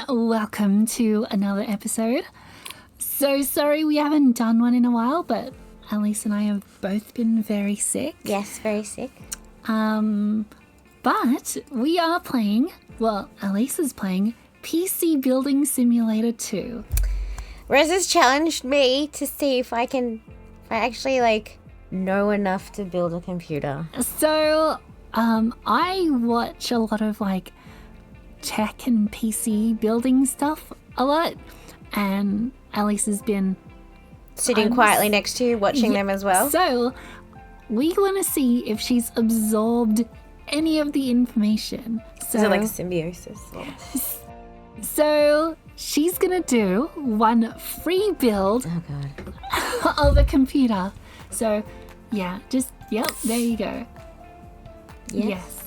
welcome to another episode. So sorry we haven't done one in a while, but Allyce and I have both been very sick. Yes, very sick. But we are playing, well, Allyce is playing PC Building Simulator 2. Rosa's challenged me to see if I actually know enough to build a computer. So, I watch a lot of tech and PC building stuff a lot, and Allyce has been sitting quietly next to you watching them as well. So we want to see if she's absorbed any of the information. So, is it like a symbiosis? So she's gonna do one free build of a computer. So yeah, there you go. Yes.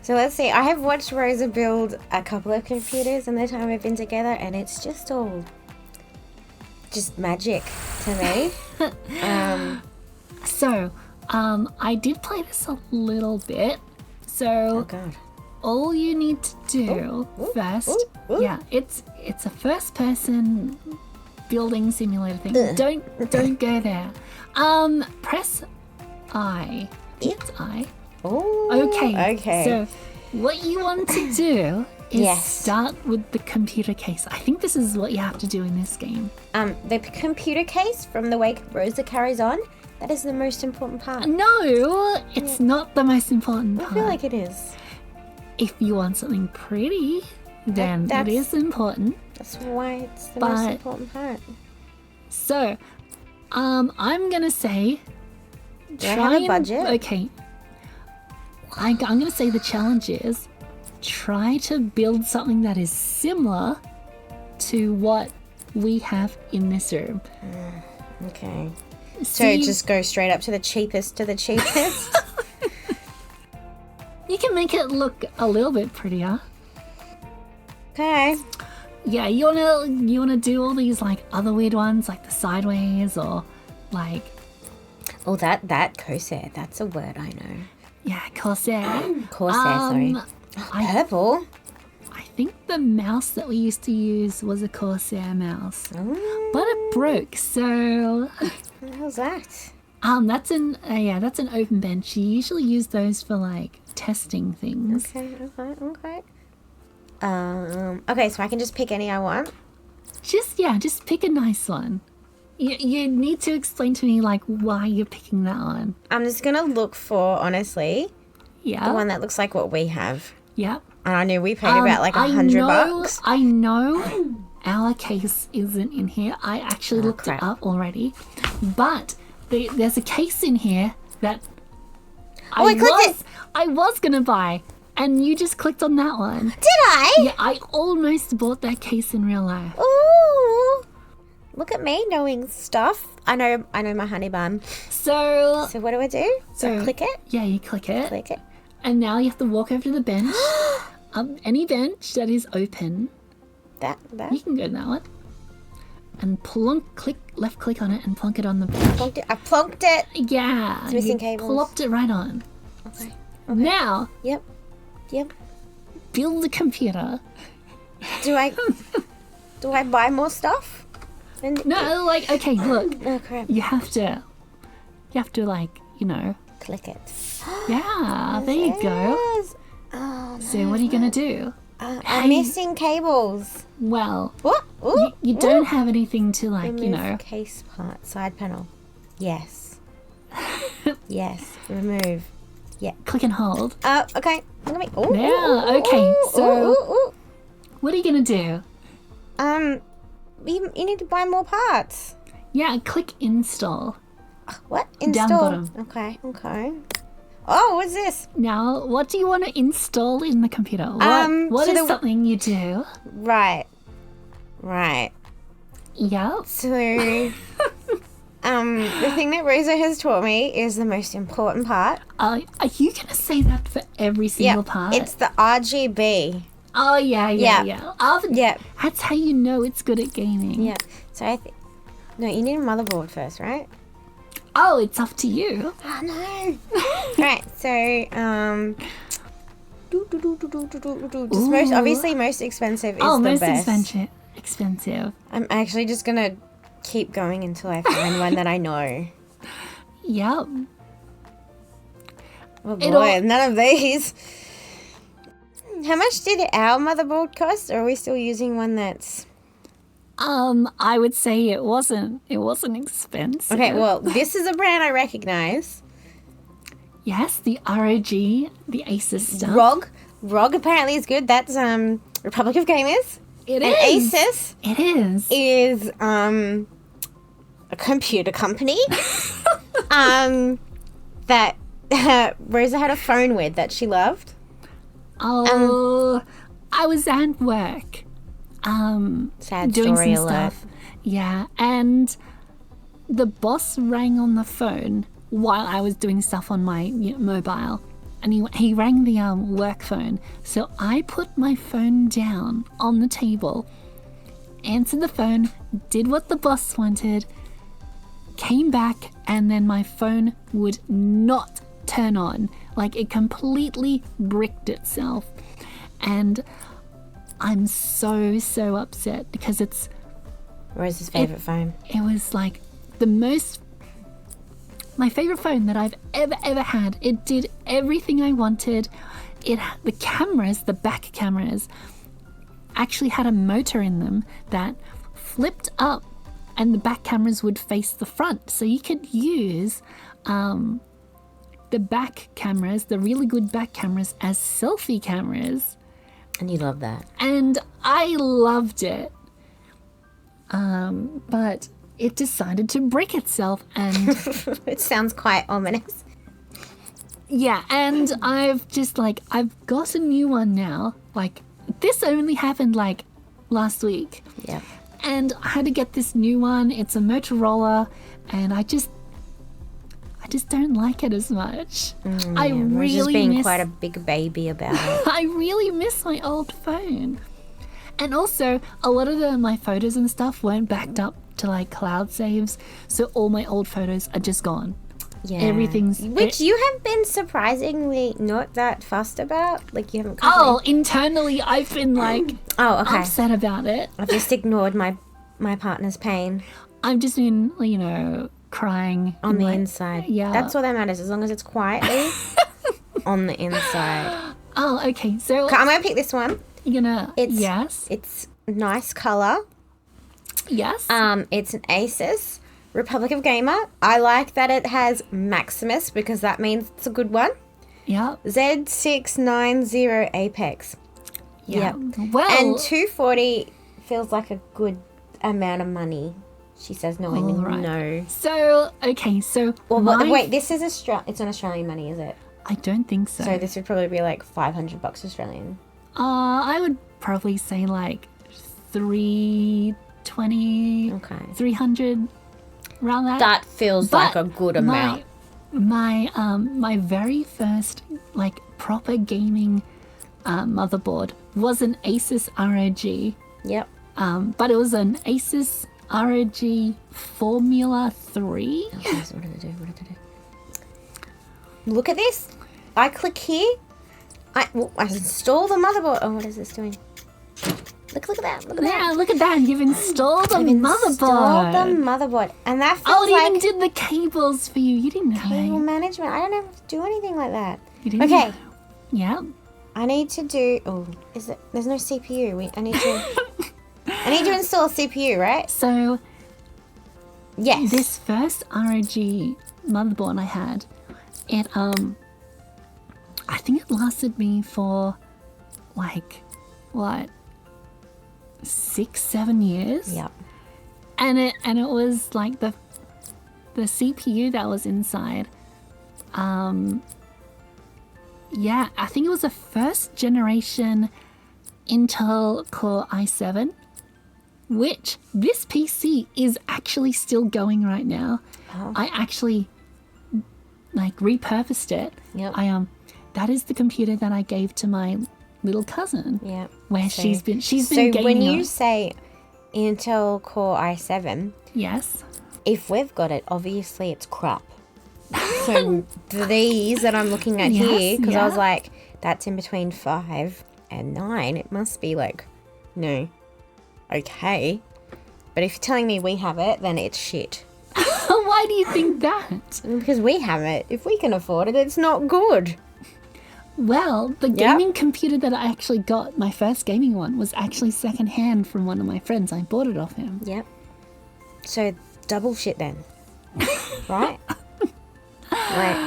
So let's see. I have watched Rosa build a couple of computers in the time we've been together, and it's just all magic to me. I did play this a little bit. So all you need to do first, it's a first-person building simulator thing. Don't go there. Press I. It's I. Oh. Okay. So what you want to do is start with the computer case. I think this is what you have to do in this game. The computer case from the way Rosa carries on, that is the most important part. No, it's not the most important part. I feel like it is. If you want something pretty, then it is important. That's why it's the most important part. So, I'm gonna say, do I have a budget? Okay. I'm gonna say the challenge is try to build something that is similar to what we have in this room. Okay. So just go straight up to the cheapest to the cheapest. You can make it look a little bit prettier. Okay. Yeah, you wanna do all these other weird ones like the sideways or Oh, that Corsair, that's a word I know. Yeah, Corsair. Sorry. Purple? I think the mouse that we used to use was a Corsair mouse. Oh. But it broke, so... What the hell's that? That's an open bench. You usually use those for, testing things. Okay. Okay, so I can just pick any I want? Just pick a nice one. You need to explain to me, why you're picking that one. I'm just going to look for, honestly, the one that looks like what we have. Yep. And I knew we paid about $100. I know our case isn't in here. I actually looked it up already. But there's a case in here that I was going to buy. And you just clicked on that one. Did I? Yeah, I almost bought that case in real life. Ooh. Look at me knowing stuff. I know my honey bun. So what do I do? So I click it? Yeah, you click it. Click it. And now you have to walk over to the bench. Any bench that is open. That? You can go to that one. And left click on it and plonk it on the bench. I plonked it. Yeah. It's missing cables. Plopped it right on. Okay. Now. Yep. Build the computer. Do I buy more stuff? No, okay, look. Oh crap. You have to click it. Yeah, there you go. Oh, so what are you gonna do? I'm missing cables. Well, what? You don't have anything to remove case part, side panel. Yes. Yes. Remove. Yeah. Click and hold. Okay. Look at me. Okay. So, what are you gonna do? You need to buy more parts. Yeah. Click install. What? Install. Down the bottom. Okay. Oh, what's this? Now, what do you want to install in the computer? What is something you do? Right. Yep. So, the thing that Rosa has taught me is the most important part. Are you going to say that for every single part? It's the RGB. Oh, yeah. That's how you know it's good at gaming. Yeah. So no, you need a motherboard first, right? Oh, it's up to you. Oh, no. Right, so, Just most expensive is the best. Expensive. I'm actually just going to keep going until I find one that I know. Yep. Oh boy, none of these. How much did our motherboard cost? Or are we still using one that's... I would say it wasn't expensive. Okay, well, this is a brand I recognize. Yes, the ROG, the Asus stuff. ROG apparently is good. That's Republic of Gamers. It and is. Asus It is. Is a computer company that Rosa had a phone with that she loved. Oh, I was at work. Sad doing story some alert. stuff. Yeah, and the boss rang on the phone while I was doing stuff on my mobile, and he rang the work phone. So I put my phone down on the table, answered the phone, did what the boss wanted, came back, and then my phone would not turn on. Like, it completely bricked itself. And I'm so upset because it's... Rosa's favourite phone. It was like my favourite phone that I've ever had. It did everything I wanted. The cameras, the back cameras, actually had a motor in them that flipped up and the back cameras would face the front. So you could use the back cameras, the really good back cameras, as selfie cameras. And you love that. And I loved it. But it decided to brick itself, and... It sounds quite ominous. Yeah, and I've got a new one now. Like, this only happened, last week. Yeah. And I had to get this new one. It's a Motorola, and I just don't like it as much. I really just being quite a big baby about it. I really miss my old phone. And also, a lot of my photos and stuff weren't backed up to cloud saves, so all my old photos are just gone. Yeah. Everything's... Which you have been surprisingly not that fussed about. You haven't... Internally, I've been okay. upset about it. I've just ignored my partner's pain. I've just been, crying. On the inside. Yeah. That's all that matters, as long as it's quietly on the inside. Oh, okay. So... I'm going to pick this one. You're gonna... Yes. It's nice colour. Yes. It's an Asus Republic of Gamer. I like that it has Maximus because that means it's a good one. Yeah. Z690 Apex. Yeah. Yep. Well... And 240 feels like a good amount of money. She says no, I mean no. So, okay, so... wait, this is it's on Australian money, is it? I don't think so. So this would probably be $500 Australian. I would probably say $320, 300, around that. That feels like a good amount. My very first proper gaming motherboard was an Asus ROG. Yep. But it was an Asus ROG Formula 3. Oh, what did it do? Look at this. I click here. I install the motherboard. Oh, what is this doing? Look at that. Look at that. Yeah, look at that. You've installed the motherboard. Installed the motherboard. And that feels it even did the cables for you. You didn't know. Cable management. I don't have to do anything like that. You didn't. Okay. Yeah. I need to do... Oh, is it... There's no CPU. I need to install a CPU, right? So... Yes. This first ROG motherboard I had, it, I think it lasted me for, 6-7 years. Yep. And it was the CPU that was inside. Yeah, I think it was a first generation Intel Core i7, which this PC is actually still going right now. Oh. I actually repurposed it. Yep. That is the computer that I gave to my little cousin. Yeah. Where she's been So gaming when you on. say Intel Core i7, Yes. if we've got it, obviously it's crap. So these that I'm looking at here, because I was that's in between 5 and 9, it must be like, no, okay. But if you're telling me we have it, then it's shit. Why do you think that? Because we have it. If we can afford it, it's not good. Well, the gaming computer that I actually got, my first gaming one, was actually secondhand from one of my friends. I bought it off him. Yep. So double shit then. Right? Right.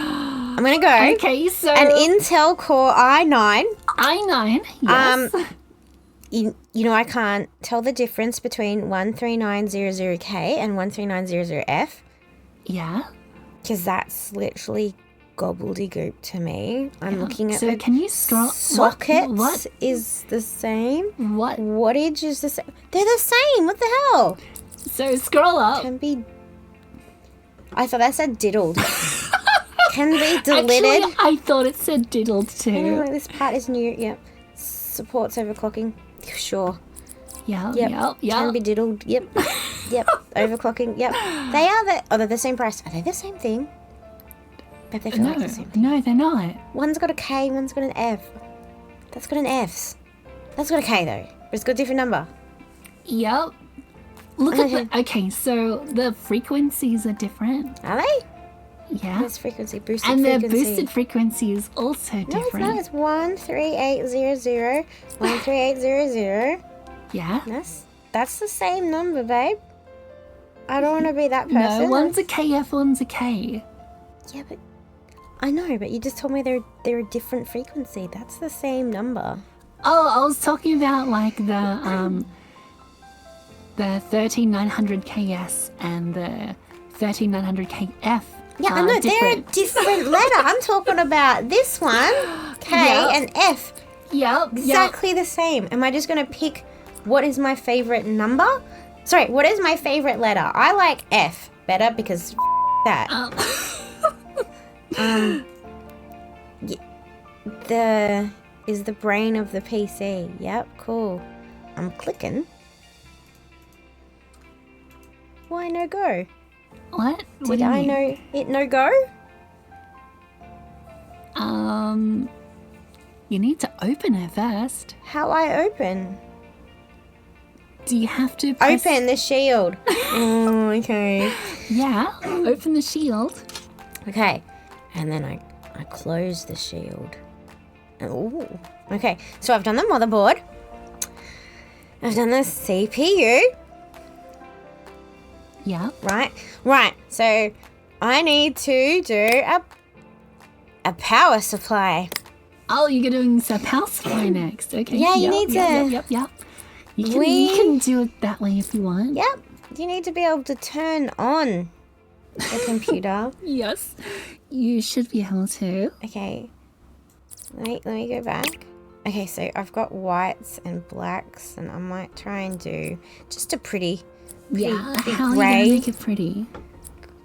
I'm going to go. Okay, so... An Intel Core i9. i9, yes. You know, I can't tell the difference between 13900K and 13900F. Yeah. Because that's literally gobbledygook to me. I'm looking at so can you scroll? Sockets what is the same. What? Wattage is the same. They're the same. What the hell? So scroll up. Can be... I thought that said diddled. Can be deleted. Actually, I thought it said diddled too. Oh, this part is new. Yep. Supports overclocking. Sure. Yep. Can be diddled. Yep. Yep. Overclocking. Yep. They are they're the same price. Are they the same thing? But they feel like the same thing. No, they're not. One's got a K, one's got an F. That's got an F. That's got a K though, but it's got a different number. Yep. Look at the... Okay, so the frequencies are different. Are they? Yeah. There's frequency, boosted and frequency. And the boosted frequency is also different. No, it's not. It's 13800, 13800. Yeah. That's the same number, babe. I don't want to be that person. No, one's a KF, one's a K. Yeah, but... I know, but you just told me they're a different frequency. That's the same number. Oh, I was talking about like the 13900 KS and the 13900 KF. Yeah, I know, they're a different letter. I'm talking about this one, K and F. Yep. Exactly the same. Am I just going to pick what is my favorite number? Sorry, what is my favorite letter? I like F better because that. Is the brain of the PC. Yep, cool. I'm clicking. Why no go? What? Did I know it no go? You need to open it first. How I open? Do you have to press... Open the shield. Oh, okay. Yeah, open the shield. Okay, and then I close the shield. Oh, okay. So I've done the motherboard. I've done the CPU. Yeah. Right. So I need to do a power supply. Oh, you're doing some power supply next. Okay. Yeah, you need to. Yep. You can do it that way if you want. Yep. You need to be able to turn on the computer. Yes. You should be able to. Okay. Let me go back. Okay, so I've got whites and blacks, and I might try and do just a pretty how gray. are you gonna make it pretty?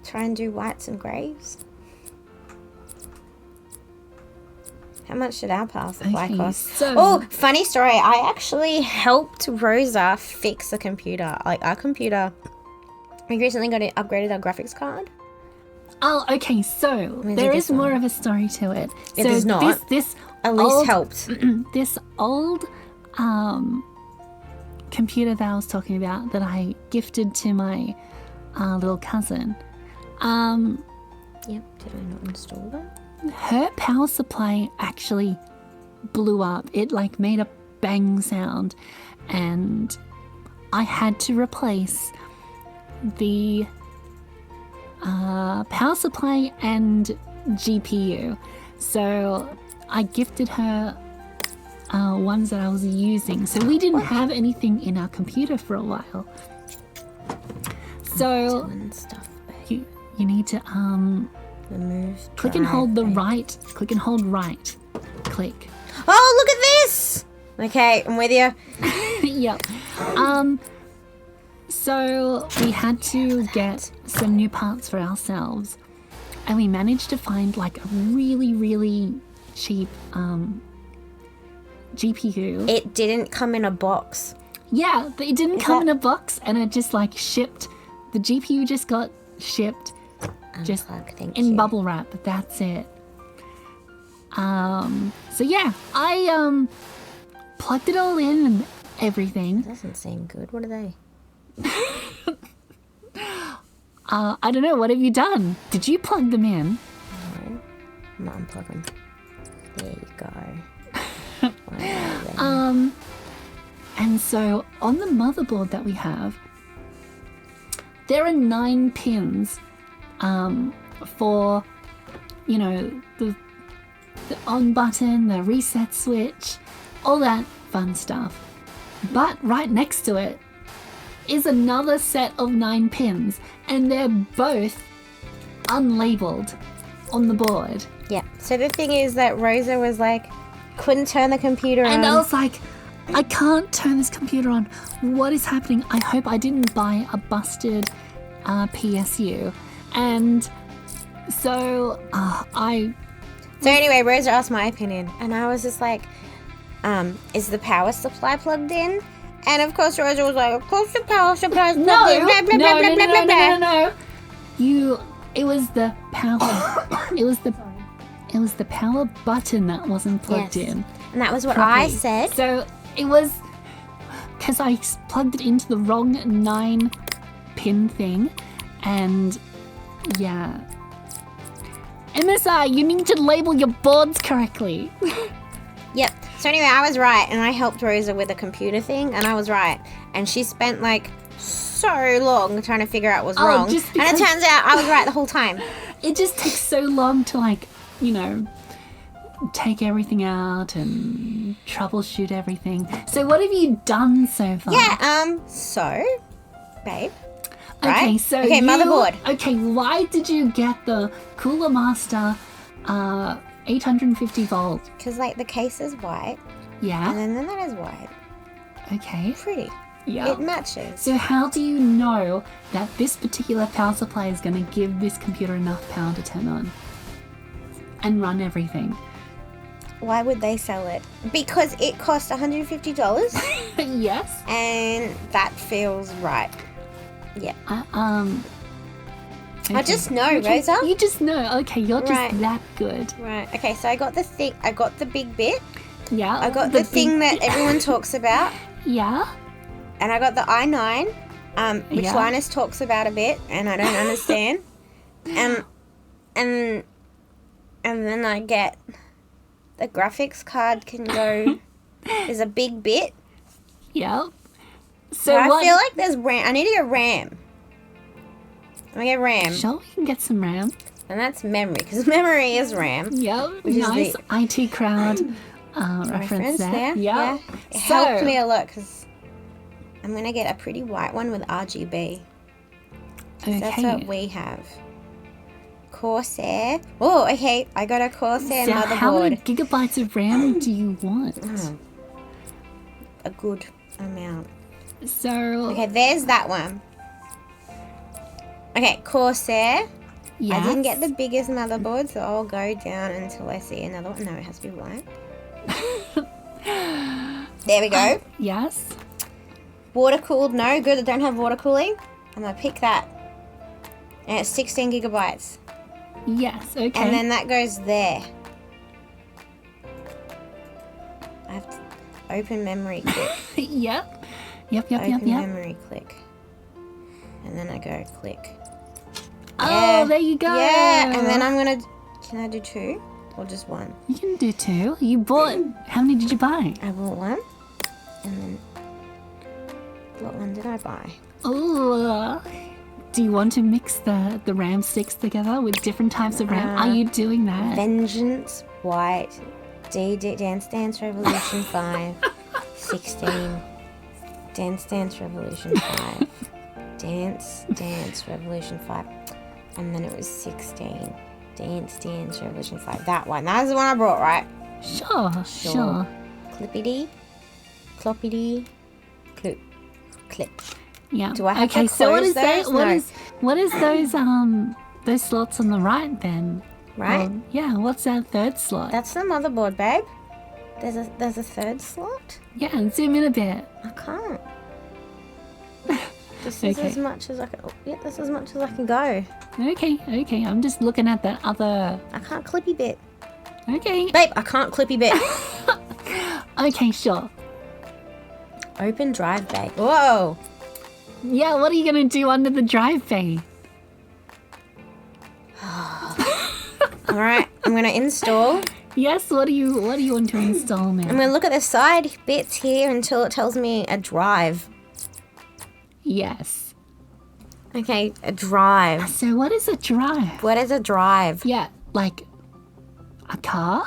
Try and do whites and greys. How much did our power supply cost? So... Oh, funny story. I actually helped Rosa fix the computer. Like our computer, we recently upgraded our graphics card. Oh, okay. So there is more of a story to it. It is not. This Allyce helped. This old computer that I was talking about that I gifted to my little cousin. Yep. Did I not install that? Her power supply actually blew up. It like made a bang sound, and I had to replace the power supply and GPU. So I gifted her ones that I was using. So we didn't have anything in our computer for a while. So you need to remove. Click and hold the right. Click and hold right. Click. Oh, look at this! Okay, I'm with you. Yep. So we had to get some new parts for ourselves, and we managed to find like a really, really cheap GPU. It didn't come in a box. Yeah, it didn't come in a box, and it just like shipped. The GPU just got shipped. Just in bubble wrap, but that's it. So yeah, I plugged it all in and everything. Doesn't seem good. What are they? I don't know. What have you done? Did you plug them in? No. I'm not unplug them. There you go. And so on the motherboard that we have, there are 9 pins for, you know, the on button, the reset switch, all that fun stuff. But right next to it is another set of 9 pins, and they're both unlabeled on the board. Yeah. So the thing is that Rosa was like, couldn't turn the computer on. And I was like, I can't turn this computer on. What is happening? I hope I didn't buy a busted PSU. And so So anyway, Rosa asked my opinion, and I was just like, is the power supply plugged in? And of course Rosa was like, of course the power supply is plugged in. Blah, blah, blah, blah, blah, blah. No. It was the power. it was the power button that wasn't plugged in. And that was what properly. I said. So it was because I plugged it into the wrong 9 pin thing, and yeah. MSI, you need to label your boards correctly. Yep. So anyway, I was right, and I helped Rosa with a computer thing, and I was right. And she spent like so long trying to figure out what's wrong. And it turns out I was right the whole time. It just takes so long to, like, you know, take everything out and troubleshoot everything. So what have you done so far? Yeah, so, babe. Right? Okay, so motherboard. Okay, why did you get the Cooler Master 850 volt? Because, like, the case is white. Yeah. And then that is white. Okay. Pretty. Yeah. It matches. So how do you know that this particular power supply is going to give this computer enough power to turn on and run everything? Why would they sell it? Because it cost $150. Yes. And that feels right. Yeah. Okay. I just know, Rosa. You just know. Okay, you're just Right. that good. Right. Okay, so I got the thing. I got the big bit. Yeah. I got the thing that everyone talks about. Yeah. And I got the i9, which Yeah. Linus talks about a bit, and I don't understand. And then I get the graphics card can go. There's a big bit. Yeah. So I what? feel like there's RAM. I need to get RAM. I get RAM, Sure, we can get some RAM. and that's memory because memory is RAM. Yep. Which is Nice the- IT crowd reference there. Yeah. Yep. It helped me a lot because I'm gonna get a pretty white one with RGB. Okay. That's what we have. Corsair. Oh, okay. I got a Corsair So how many motherboard. gigabytes of RAM do you want? A good amount. So Okay, there's that one. Okay, Corsair. yeah. I didn't get the biggest motherboard, so I'll go down until I see another one. No, it has to be white. There we go. Yes. Water cooled. No, good. I don't have water cooling. I'm gonna pick that. And it's 16 gigabytes. Yes. Okay. And then that goes there. I have to open memory click. Yep. Yep. Open memory click. And then I go click. Oh, there you go. Yeah, and then I'm gonna. Can I do 2 or just 1? You can do 2. You bought. How many did you buy? I bought 1, and then what one did I buy? Oh. Do you want to mix the RAM sticks together with different types of RAM? Are you doing that? Vengeance, White, Dance Dance Revolution 5, 16, Dance Dance Revolution 5, Dance Dance Revolution 5, and then it was 16, Dance Dance Revolution 5. That one. That was the one I brought, right? Sure. Clippity, cloppity, clip. Yeah. Do I have okay, to so what close is that? those? What is those slots on the right then? Right? Yeah, what's that third slot? That's the motherboard, babe. There's a third slot? Yeah, and zoom in a bit. I can't. This is Okay. as much as I can. Yeah, that's as much as I can go. Okay. I'm just looking at that other. I can't clippy bit. Okay. Babe, I can't clippy bit. Okay, sure. Open drive bay. Whoa. Yeah, what are you going to do under the drive bay? All right, I'm going to install. Yes, what do you want to install now? I'm going to look at the side bits here until it tells me a drive. Yes. Okay, a drive. So what is a drive? What is a drive? Yeah, like a car?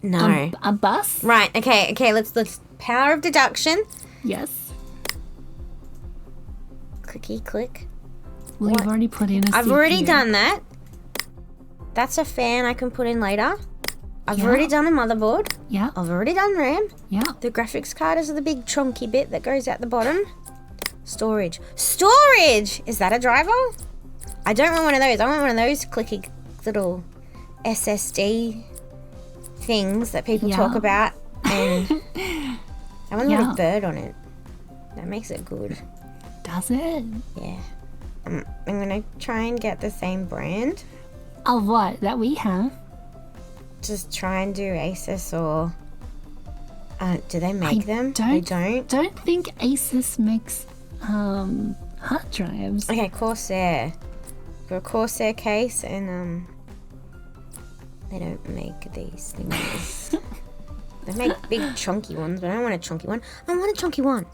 No. A bus? Right, okay, let's power of deduction. Yes. Clicky click. Well, you've already put in a I've CPU. already done that. That's a fan I can put in later. I've already done a motherboard. Yeah. I've already done RAM. Yeah. The graphics card is the big chunky bit that goes out the bottom. Storage. Storage! Is that a driver? I don't want one of those. I want one of those clicky little SSD things that people talk about. And I want a little bird on it. That makes it good. Does it? Yeah. I'm going to try and get the same brand. Of what? That we have? Just try and do Asus or... do they make them? They don't? Don't think Asus makes hard drives. Okay, Corsair. Got a Corsair case and they don't make these things. They make big chunky ones, but I don't want a chunky one. I want a chunky one.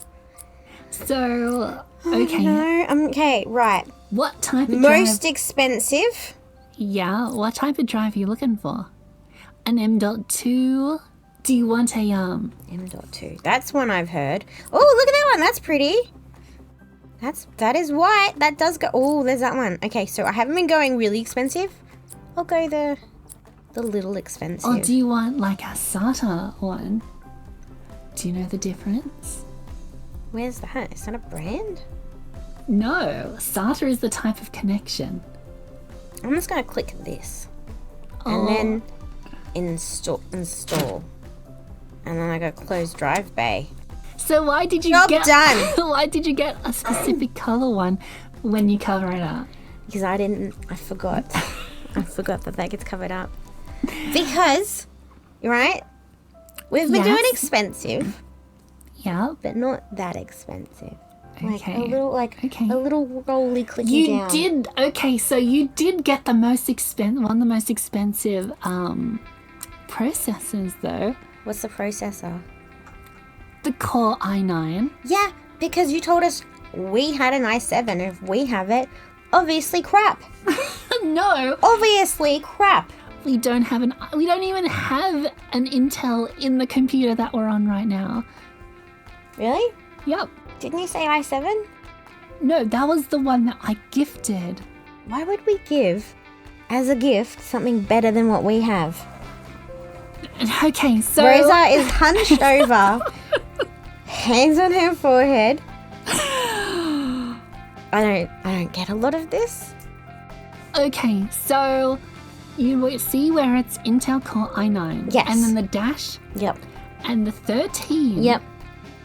So, okay. No, okay, right. What type of Most drive? expensive? Yeah, what type of drive are you looking for? An M.2? Do you want a M.2. That's one I've heard. Oh, look at that one. That's pretty. That is white. That does go. Oh, there's that one. Okay, so I haven't been going really expensive. I'll go the little expensive. Or do you want like a SATA one? Do you know the difference? Where's that? Is that a brand? No, SATA is the type of connection. I'm just gonna click this, and then install, and then I go close drive bay. So why did you Job get? done. Why did you get a specific color one when you cover it up? Because I forgot. I forgot that gets covered up. Because, right? We've been doing expensive. Yeah. But not that expensive. Like Okay. a little, a little rolly clicky You down. did so you did get the most one of the most expensive processors though. What's the processor? The Core i9. Yeah, because you told us we had an i7. If we have it, obviously crap. No, Obviously crap. we don't even have an Intel in the computer that we're on right now. Really? Yep. Didn't you say i7? No, that was the one that I gifted. Why would we give, as a gift, something better than what we have? Okay, so Rosa is hunched over, hands on her forehead. I don't get a lot of this. Okay, so you will see where it's Intel Core i9. Yes. And then the dash Yep. and the 13 Yep.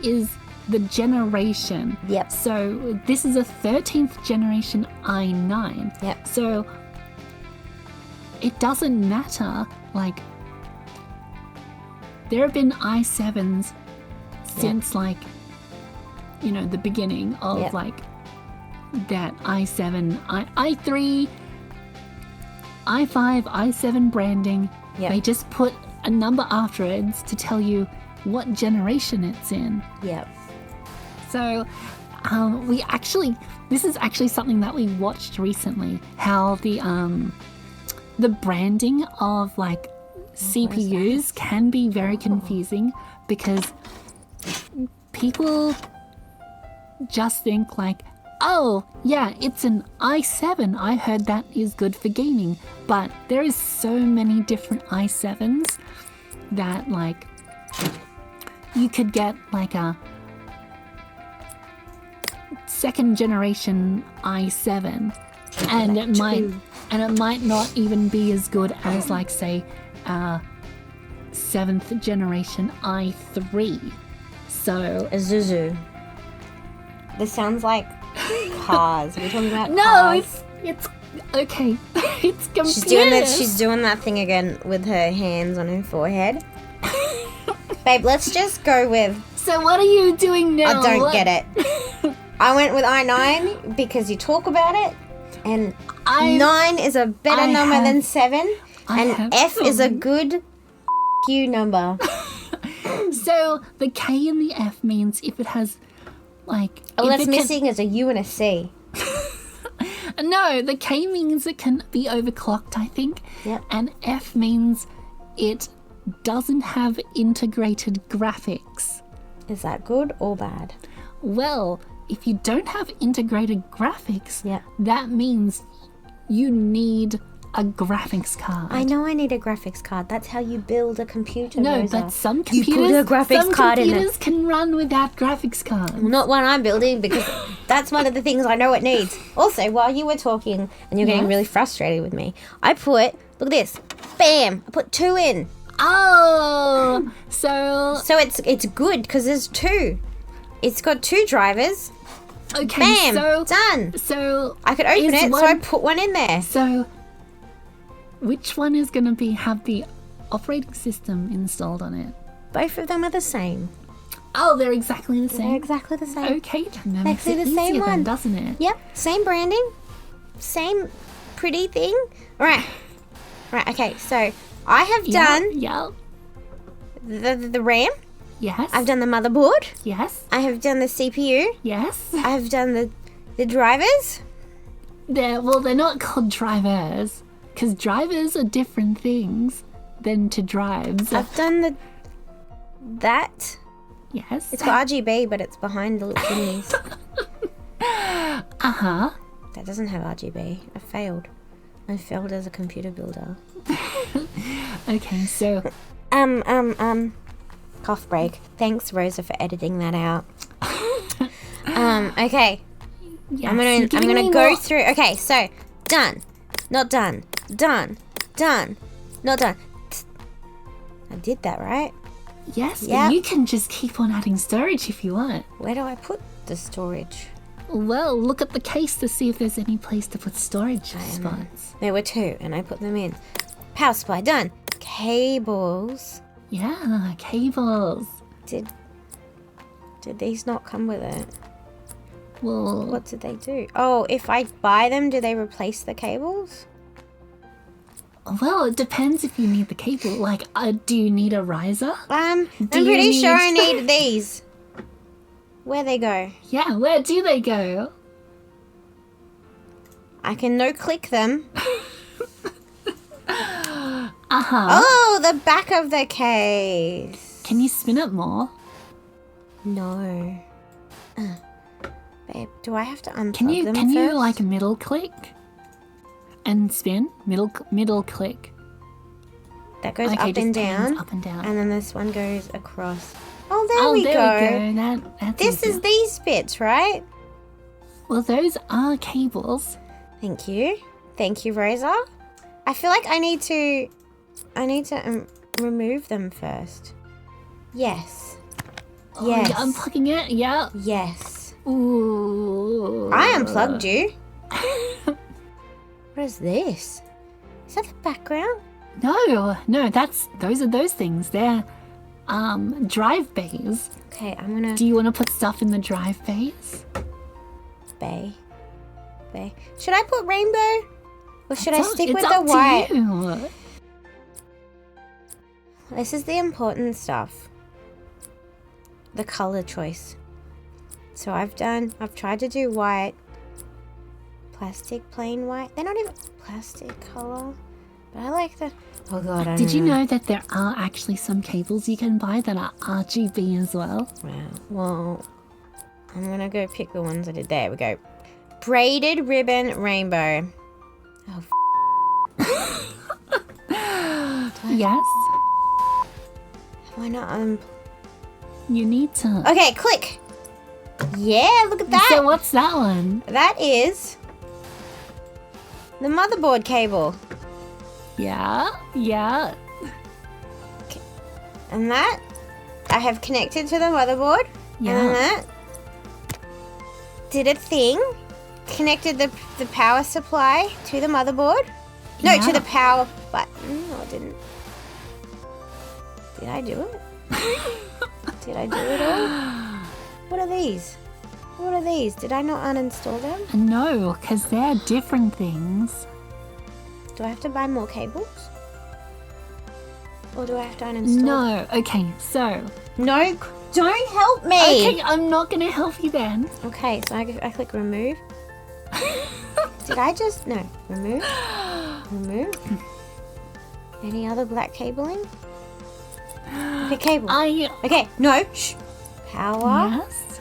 is the generation. Yep. So this is a 13th generation i9. Yep. So it doesn't matter, like there have been i7s since the beginning of like that i7, i3, i5, i7 branding. Yep. They just put a number afterwards to tell you what generation it's in. Yep. So this is actually something that we watched recently, how the branding of like CPUs can be very confusing because people just think like, oh yeah, it's an i7. I heard that is good for gaming, but there is so many different i7s that like you could get like a second generation i7 and it might not even be as good as like say a 7th generation i3. So Isuzu. This sounds like cars. Are we talking about no, cars? it's Okay, it's confused. She's doing that thing again with her hands on her forehead. Babe, let's just go with... So what are you doing now? I don't get it. I went with I9 because you talk about it, and 9 is a better number than 7, and F is a good you number. So the K and the F means if it has, like... All that's missing is a U and a C. No, the K means it can be overclocked, I think. Yep. And F means it doesn't have integrated graphics. Is that good or bad? Well, if you don't have integrated graphics, yeah, that means you need a graphics card. I know I need a graphics card. That's how you build a computer. No, Rosa. but some computers, you put a graphics card in it. Can run without graphics cards. Well, not one I'm building, because that's one of the things I know it needs. Also, while you were talking and you're getting really frustrated with me, I put, look at this, bam, I put 2 in. Oh, so it's good because there's 2. It's got 2 drivers. Okay, bam, so done. So I could open it, so I put 1 in there. So which one is going to have the operating system installed on it? Both of them are the same. Oh, they're exactly the same? They're exactly the same. Okay, then that makes it the easier same one, then, doesn't it? Yep, same branding, same pretty thing. Right, okay, so I have done the RAM. Yes. I've done the motherboard. Yes. I have done the CPU. Yes. I've done the drivers. They're not called drivers, because drivers are different things than to drives. I've done that. Yes. It's got RGB, but it's behind the little thingies. Uh-huh. That doesn't have RGB. I failed. I failed as a computer builder. Okay, so... Cough break. Thanks, Rosa, for editing that out. Okay. Yes, I'm gonna go through. Okay, so done, not done, done, not done. I did that, right? Yes, but you can just keep on adding storage if you want. Where do I put the storage? Well, look at the case to see if there's any place to put storage spots. There were 2, and I put them in. Power supply, done. Cables. Yeah, cables. Did these not come with it? Well... What did they do? Oh, if I buy them, do they replace the cables? Well, it depends if you need the cable. Like, do you need a riser? I'm pretty sure I need these. Where they go? Yeah, where do they go? I can no-click them. Uh-huh. Oh, the back of the case. Can you spin it more? No. Babe, do I have to unplug them Can first? you, like, middle click? And spin? Middle click. That goes up and down. Up and down. And then this one goes across. Oh, there we go. That's this easier. is these bits, right? Well, those are cables. Thank you. Thank you, Rosa. I feel like I need to remove them first. Yes. Oh, yes. You're unplugging it? Yeah. Yes. Ooh. I unplugged you. What is this? Is that the background? No, those are those things. They're drive bays. Okay, I'm gonna... Do you want to put stuff in the drive bays? Bay. Should I put rainbow? Or should I stick with the up white? to you. This is the important stuff. The color choice. So I've tried to do white. Plastic, plain white. They're not even plastic color. But I like the... Oh god, I Did you know. know that there are actually some cables you can buy that are RGB as well? Wow. Well, I'm gonna go pick the ones I did. There we go. Braided ribbon rainbow. Oh, Yes. why not? You need to. Okay, click. Yeah, look at that. So what's that one? That is the motherboard cable. Yeah. And that I have connected to the motherboard. Yeah. And then that did a thing. connected the power supply to the motherboard. No, to the power button. No, I didn't. Did I do it? Did I do it all? What are these? What are these? Did I not uninstall them? No, because they're different things. Do I have to buy more cables? Or do I have to uninstall? No. Okay, so. No, don't help me. Okay, I'm not going to help you then. Okay, so I click remove. Did I just... No, remove. Remove. Any other black cabling? Okay, cable. Okay, no. Shh. Power. Yes.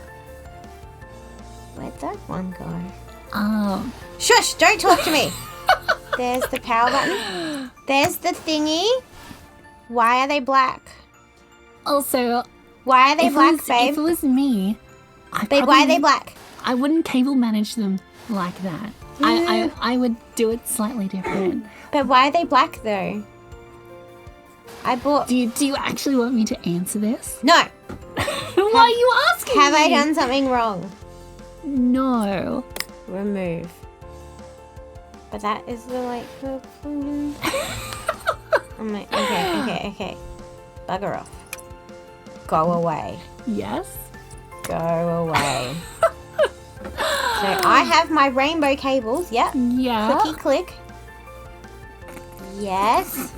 Where'd that one go? Shush! Don't talk to me. There's the power button. There's the thingy. Why are they black? Also, why are they black, babe? If it was me, Babe, why are they black? I wouldn't cable manage them like that. I would do it slightly different. But why are they black though? I bought... Do you actually want me to answer this? No. Why are you asking Have me? I done something wrong? No. Remove. But that is the like... I'm like, okay. Bugger off. Go away. Yes? Go away. So I have my rainbow cables. Yep. Yeah. Clicky click. Yes.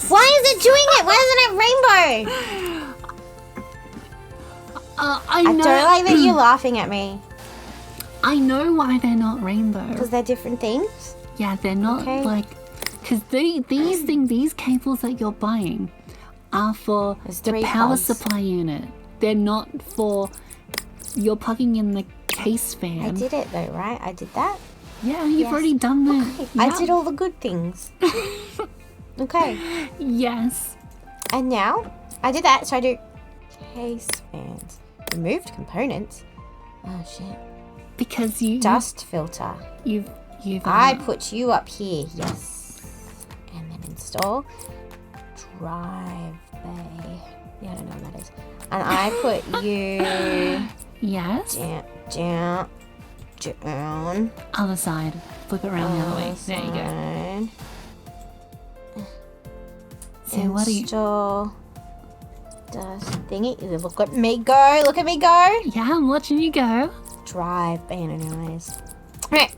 Why is it doing it? Why isn't it rainbow? I don't like that you're laughing at me. I know why they're not rainbow. Because they're different things? Yeah, they're not like... Because these cables that you're buying are for the power supply unit. They're not for... You're plugging in the case fan. I did it though, right? I did that? Yeah, you've already done that. Okay. Yeah. I did all the good things. Okay. Yes. And now, I did that, so I do case fans. Removed components. Oh shit. Because you... Dust filter. You've I put you up here, yes. And then install. Drive bay. Yeah, I don't know what that is. And I put you... Yes. Down. Other side. Flip it around the other way. There you go. So what do you... Install dust thingy. Look at me go. Look at me go. Yeah, I'm watching you go. Drive bay analyze. Right.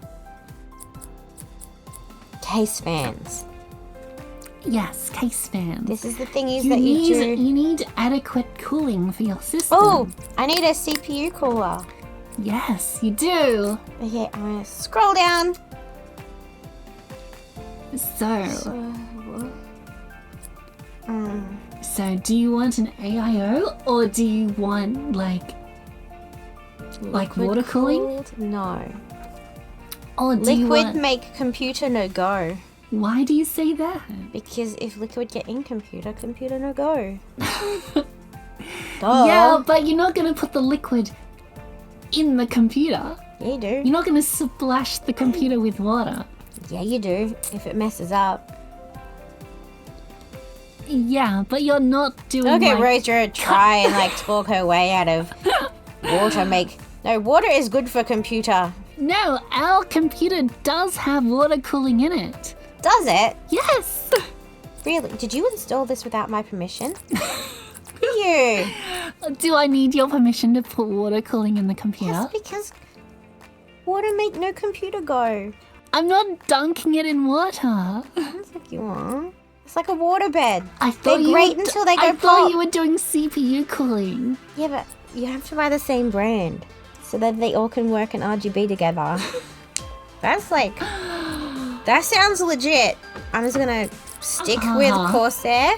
Case fans. Yes, case fans. This is the thingies that you do. You need adequate cooling for your system. Oh, I need a CPU cooler. Yes, you do. Okay, I'm gonna scroll down. So do you want an AIO or do you want like water cooling? No. Or do liquid make computer no go. Why do you say that? Because if liquid get in computer no go. Yeah, but you're not going to put the liquid in the computer. Yeah, you do. You're not going to splash the computer with water. Yeah, you do. If it messes up. Yeah, but you're not doing Okay, Rosa, try and talk her way out of water make... No, water is good for computer. No, our computer does have water cooling in it. Does it? Yes. Really? Did you install this without my permission? You. Do I need your permission to put water cooling in the computer? Yes, because water make no computer go. I'm not dunking it in water. Sounds like you are. It's like a water bed. I thought They're great until they go pop. I thought you were doing CPU cooling. Yeah, but you have to buy the same brand so that they all can work in RGB together. That's that sounds legit. I'm just gonna stick with Corsair.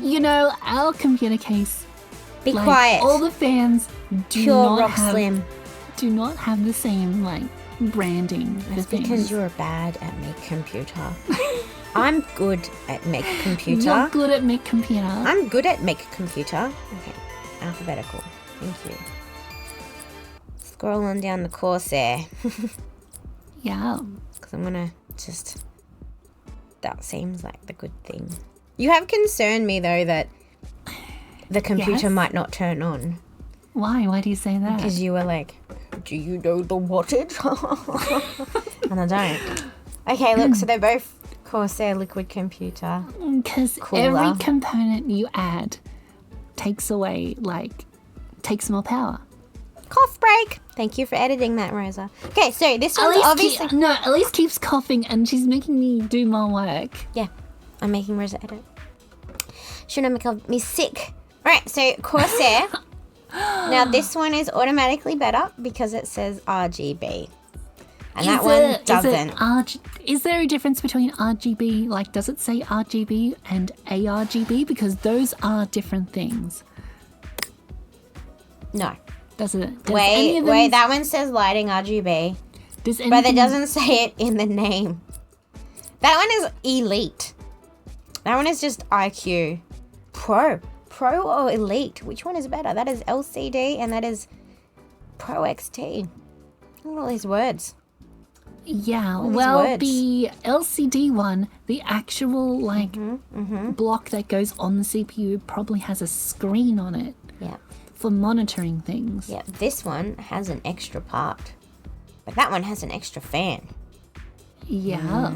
You know, our computer case. Be quiet. All the fans do not have the same branding. That's because you're bad at make computer. I'm good at make computer. You're good at make computer. I'm good at make computer. Okay, alphabetical. Thank you. Scroll on down the Corsair. Yeah. Because I'm gonna just... That seems like the good thing. You have concerned me though that the computer might not turn on. Why? Why do you say that? Because you were like, do you know the wattage? And I don't. Okay, look, so they're both Corsair liquid computer. Because every component you add takes more power. Cough break. Thank you for editing that, Rosa. Okay, so this one's obviously... Allyce keeps coughing and she's making me do more work. Yeah, I'm making Rosa edit. Shouldn't make me sick. All right, so Corsair. Now, this one is automatically better because it says RGB. And that one doesn't. Is there a difference between RGB? Like, does it say RGB and ARGB? Because those are different things. No. Does it? Wait, that one says lighting RGB. But it doesn't say it in the name. That one is Elite. That one is just IQ. Pro or Elite? Which one is better? That is LCD and that is Pro XT. Look at all these words. Yeah, well, the LCD one, the actual block that goes on the CPU probably has a screen on it. Yeah. For monitoring things. Yeah, this one has an extra part. But that one has an extra fan. Yeah.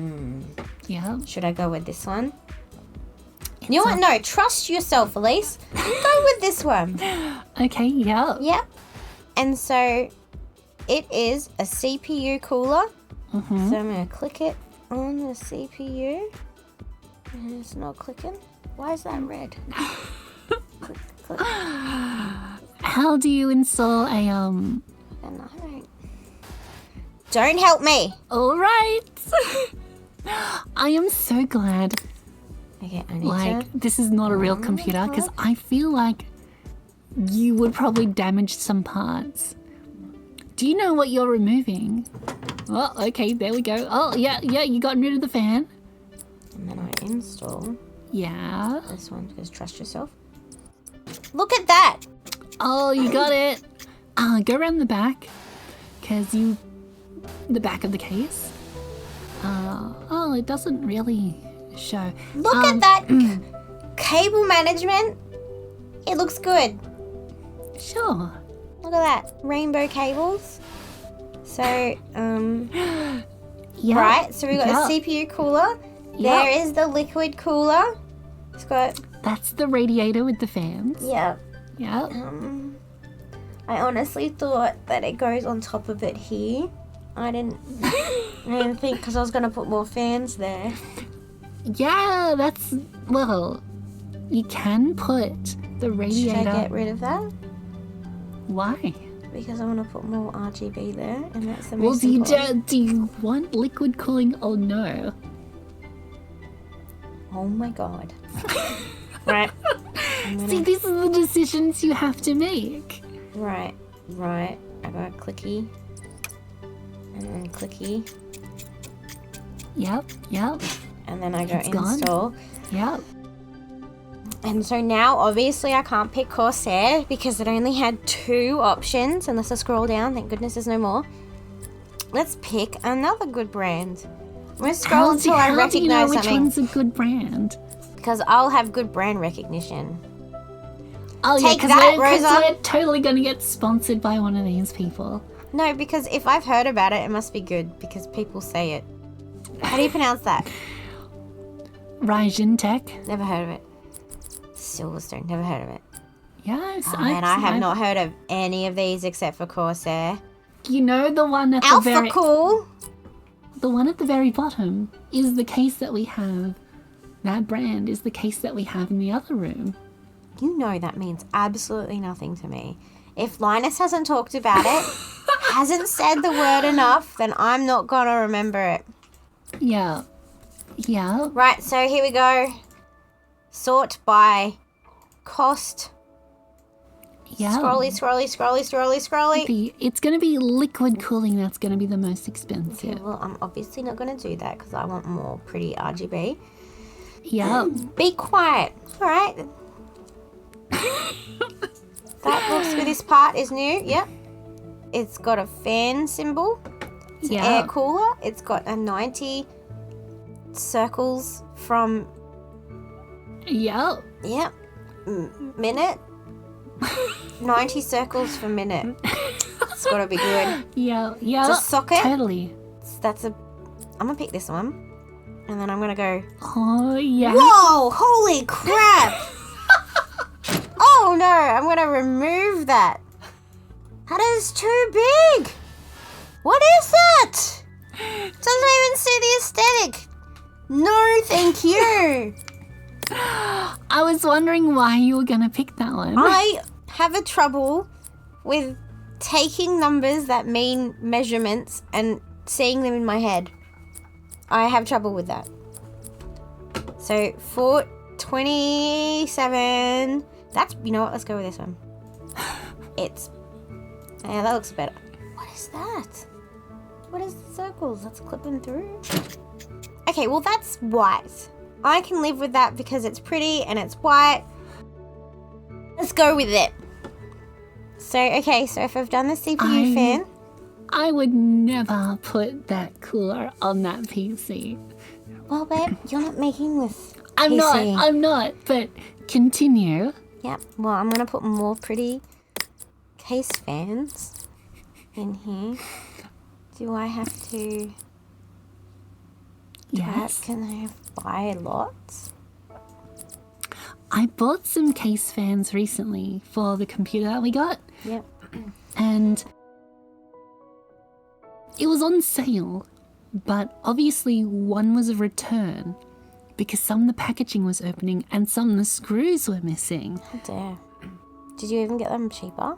Yeah. Should I go with this one? You know what? No, trust yourself, Allyce. Go with this one. Okay, yeah. Yep. And so it is a CPU cooler. So I'm going to click it on the CPU. And it's not clicking. Why is that red? click. How do you install a Don't help me. All right. I am so glad. Okay, I need to... this is not a real computer because I feel like you would probably damage some parts. Do you know what you're removing? Oh, okay, there we go. Oh, yeah, you got rid of the fan. And then I install... Yeah. This one, because trust yourself. Look at that! Oh, you got it. Go around the back, because the back of the case. Oh, it doesn't really show. Look at that cable management. It looks good. Sure. Look at that. Rainbow cables. So, right, so we've got a CPU cooler. There is the liquid cooler. It's got... That's the radiator with the fans. Yep. Yep. I honestly thought that it goes on top of it here. I didn't think because I was going to put more fans there. Yeah, well, you can put the radiator... Should I get rid of that? Why? Because I want to put more RGB there, and that's the most important. Well, do you want liquid cooling or no? Oh my god. Right. See, these are the decisions you have to make. Right. I got clicky. And then clicky. Yep. And then I go install. Yep. And so now, obviously, I can't pick Corsair because it only had 2 options. Unless I scroll down. Thank goodness there's no more. Let's pick another good brand. I'm going to scroll until I recognize something. How do you know which one's a good brand? Because I'll have good brand recognition. Oh, yeah, because we're totally going to get sponsored by one of these people. No, because if I've heard about it, it must be good because people say it. How do you pronounce that? Ryzen Tech. Never heard of it. Silverstone, never heard of it. Yes. And I have not heard of any of these except for Corsair. You know the one at the very... Cool. The one at the very bottom is the case that we have. That brand is the case that we have in the other room. You know that means absolutely nothing to me. If Linus hasn't talked about it, hasn't said the word enough, then I'm not going to remember it. Yeah. Right, so here we go. Sort by cost. Yeah. Scrolly. It's going to be liquid cooling that's going to be the most expensive. Okay, well, I'm obviously not going to do that because I want more pretty RGB. Yeah. Be quiet. All right. That looks for this part is new. Yep. It's got a fan symbol. It's an air cooler. It's got a 90 circles from... Yep. Minute. 90 circles per minute. It's got to be good. Yeah. Just socket. Totally. I'm gonna pick this one. And then I'm gonna go. Oh, yeah. Whoa! Holy crap! Oh no! I'm gonna remove that. That is too big. What is that? Doesn't even suit the aesthetic. No, thank you. I was wondering why you were gonna pick that one. I have a trouble with taking numbers that mean measurements and seeing them in my head. I have trouble with that. So, foot 27. That's, you know what, let's go with this one. Yeah, that looks better. What is that? What is the circles? That's clipping through. Okay, well that's white. I can live with that because it's pretty and it's white. Let's go with it. So, okay, so if I've done the CPU fan. I would never put that cooler on that PC. Well, babe, you're not making this I'm not, but continue. Yep, well, I'm going to put more pretty case fans in here. Do I have to... Yes. Can I buy lots? I bought some case fans recently for the computer that we got. Yep. And it was on sale, but obviously one was a return because some of the packaging was opening and some of the screws were missing. How dare. Did you even get them cheaper?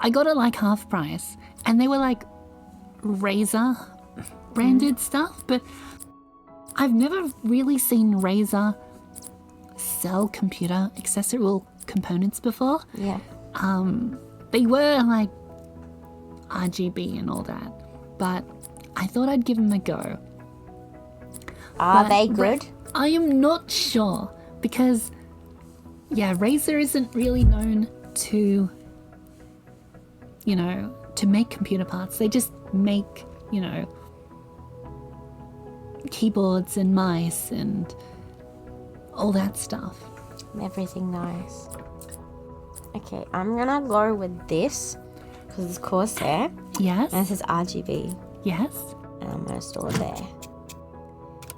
I got it like half price and they were like Razer branded stuff, but I've never really seen Razer sell computer accessory components before. Yeah. They were like RGB and all that, but I thought I'd give them a go. Are they good? I am not sure because, yeah, Razer isn't really known to, to make computer parts. They just make, keyboards and mice and all that stuff. Everything nice. Okay, I'm gonna go with this because it's Corsair. Yes. And it says RGB. Yes. And I'm gonna store it there.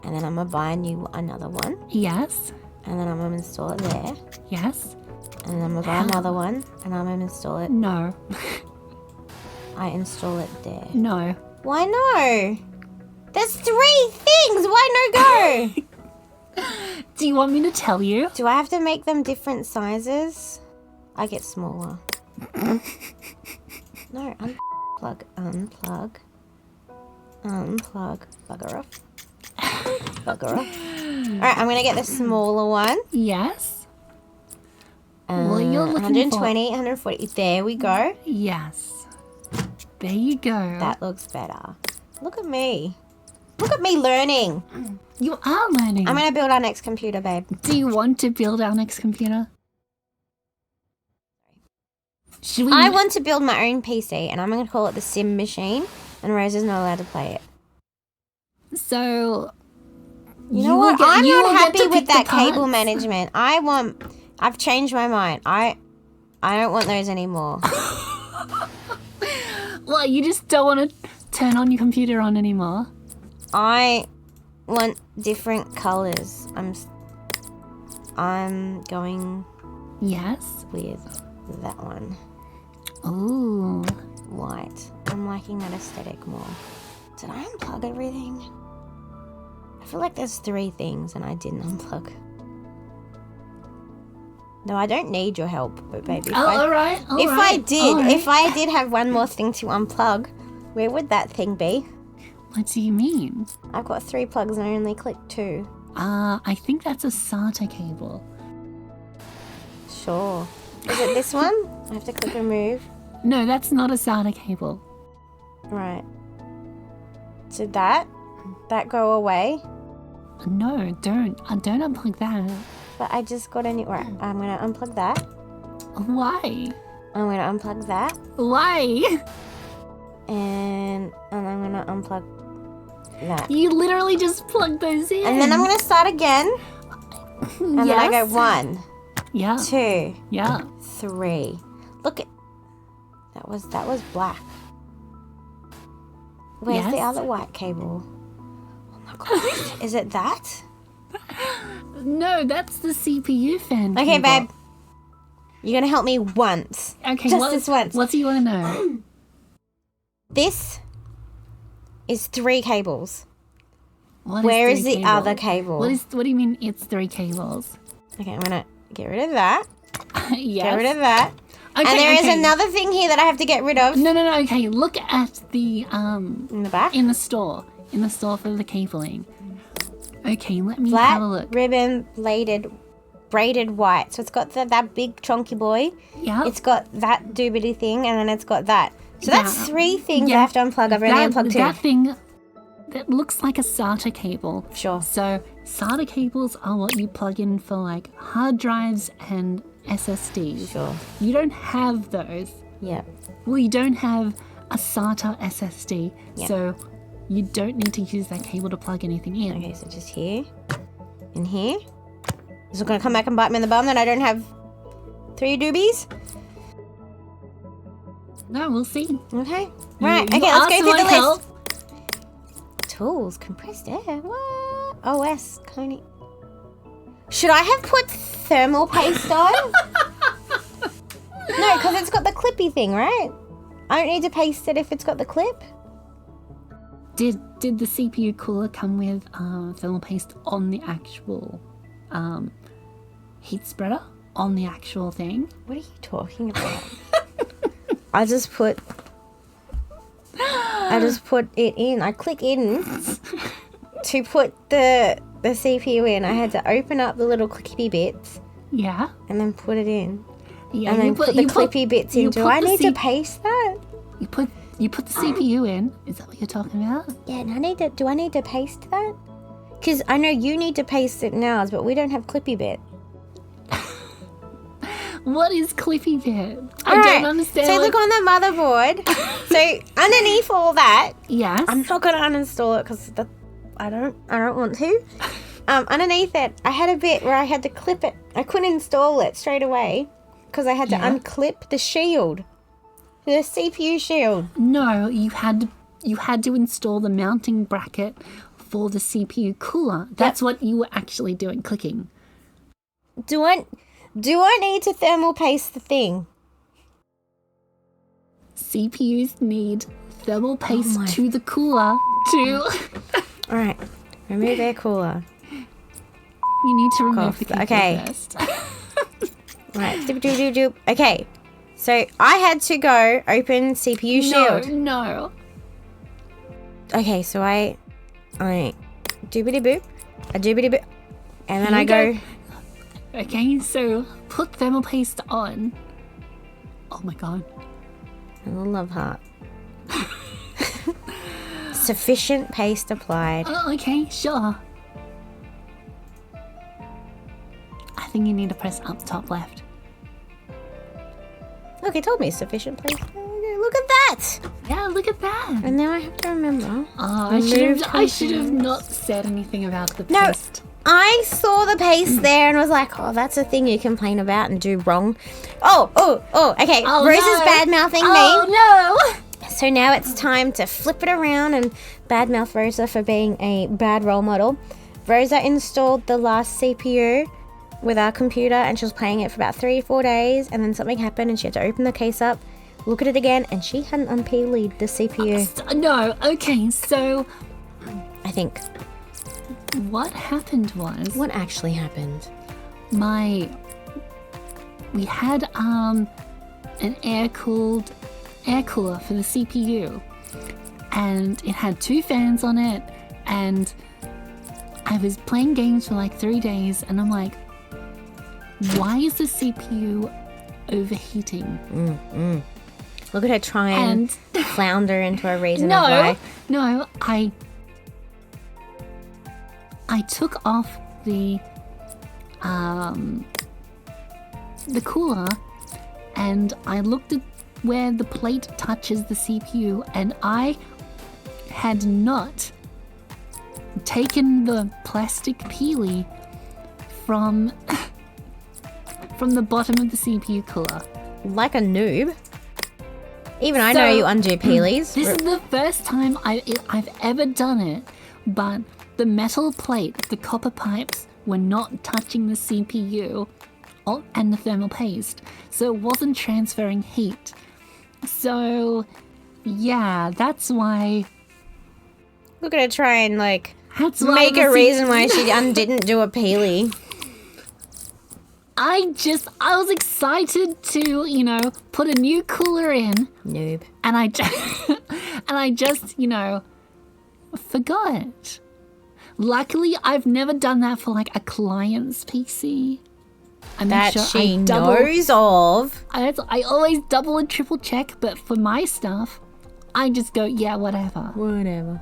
And then I'm gonna buy another one. Yes. And then I'm gonna install it there. Yes. And then I'm gonna buy another one and I'm gonna install it. No. I install it there. No. Why no? There's 3 things. Why no go? Do you want me to tell you? Do I have to make them different sizes? I get smaller. No, unplug. Bugger off. Bugger off. Alright, I'm gonna get the smaller one. Yes. Well, you're looking 120, 140. There we go. Yes. There you go. That looks better. Look at me. Look at me learning. You are learning. I'm gonna build our next computer, babe. Do you want to build our next computer? Should we? I want to build my own PC, and I'm gonna call it the Sim Machine, and Rosa's not allowed to play it. So, you know what? I'm not happy with that cable management. I've changed my mind. I don't want those anymore. Well, you just don't want to turn on your computer on anymore? I want different colors. I'm going Yes with that one. Ooh. White. I'm liking that aesthetic more. Did I unplug everything? I feel like there's 3 things and I didn't unplug. No, I don't need your help, but baby. If I did have one more thing to unplug, where would that thing be? What do you mean? I've got 3 plugs and I only clicked 2. I think that's a SATA cable. Sure. Is it this one? I have to click remove. No, that's not a SATA cable. Right. Did that go away? No, don't unplug that. But I just got a new... Right, I'm going to unplug that. Why? I'm going to unplug that. Why? And I'm going to unplug that. You literally just plugged those in. And then I'm going to start again. And then I go 1. Yeah. 2. Yeah. 3. Look at... That was black. Where's the Yes? other white cable? Oh my god. Is it that? No, that's the CPU fan Okay, cable. babe. You're going to help me once. Okay, Just this once. What do you want to know? This is 3 cables. Where is the other cable? What do you mean it's 3 cables? Okay, I'm going to get rid of that. Yes. Get rid of that. Okay, And there is another thing here that I have to get rid of. No, okay, look at the In the back? in the store for the cabling. Okay, let me Flat have a look. ribbon braided white. So it's got that big chunky boy. Yeah. It's got that doobity thing, and then it's got that. So that's Yeah. 3 things I Yeah. have to unplug. I've only unplugged 2. That thing that looks like a SATA cable. Sure. So SATA cables are what you plug in for like hard drives and SSDs. Sure. You don't have those. Yep. Well, you don't have a SATA SSD, Yeah. so you don't need to use that cable to plug anything in. Okay, so just here and here. Is it going to come back and bite me in the bum that I don't have 3 doobies? No, we'll see. Okay. Right. You Okay, let's asked go for through my the list. help. Tools, compressed air. What? OS, Coney. Should I have put thermal paste on? No, because it's got the clippy thing, right? I don't need to paste it if it's got the clip. Did the CPU cooler come with thermal paste on the actual heat spreader? On the actual thing? What are you talking about? I just put it in. I click in to put the CPU in. I had to open up the little clicky bits Yeah. and then put it in. Yeah. And then put the clippy bits in. Do I need to paste that? You put the CPU in. Is that what you're talking about? Yeah, and do I need to paste that? Because I know you need to paste it in ours, but we don't have clippy bit. What is clippy bit? I Alright, don't understand. So look on the motherboard. So underneath all that, Yes. I'm not going to uninstall it because I don't want to. Underneath it, I had a bit where I had to clip it. I couldn't install it straight away because I had to unclip the shield, the CPU shield. No, you had to install the mounting bracket for the CPU cooler. That's what you were actually doing, clicking. Do I need to thermal paste the thing? CPUs need thermal paste to the cooler to... All right, remove air cooler. You need to remove the cable Okay. first. Right, doop. Okay, so I had to go open CPU shield. No. Okay, so I doobity boop, and then Here I you go. Okay, so put thermal paste on. Oh my god. A little love heart. Sufficient paste applied. Oh, okay, sure. I think you need to press up top left. Look, it told me sufficient paste. Look at that! Yeah, look at that. And now I have to remember. Oh, Remove I should have not said anything about the No. paste. I saw the paste there and was like, oh, that's a thing you complain about and do wrong. Oh, okay. Oh, Rosa's no. bad-mouthing me. Oh no! So now it's time to flip it around and badmouth Rosa for being a bad role model. Rosa installed the last CPU with our computer and she was playing it for about 3 or 4 days, and then something happened and she had to open the case up, look at it again, and she hadn't unpeeled the CPU. No, okay, so I think. what happened was What actually happened? we had an air cooler for the CPU, and it had 2 fans on it, and I was playing games for like 3 days, and I'm like, why is the CPU overheating? Look at her try and flounder into a reason of why. No, I took off the cooler, and I looked at where the plate touches the CPU, and I had not taken the plastic peely from the bottom of the CPU cooler. Like a noob. Even I know you undo peelies. This is the first time I've ever done it, but the metal plate, the copper pipes were not touching the CPU and the thermal paste, so it wasn't transferring heat. So, yeah, that's why... We're going to try and, like, make a reason why she didn't do a peelie. I was excited to, you know, put a new cooler in. Noob. And I just, you know, forgot. Luckily, I've never done that for, like, a client's PC. That she knows of. I always double and triple check, but for my stuff, I just go, yeah, whatever. Whatever.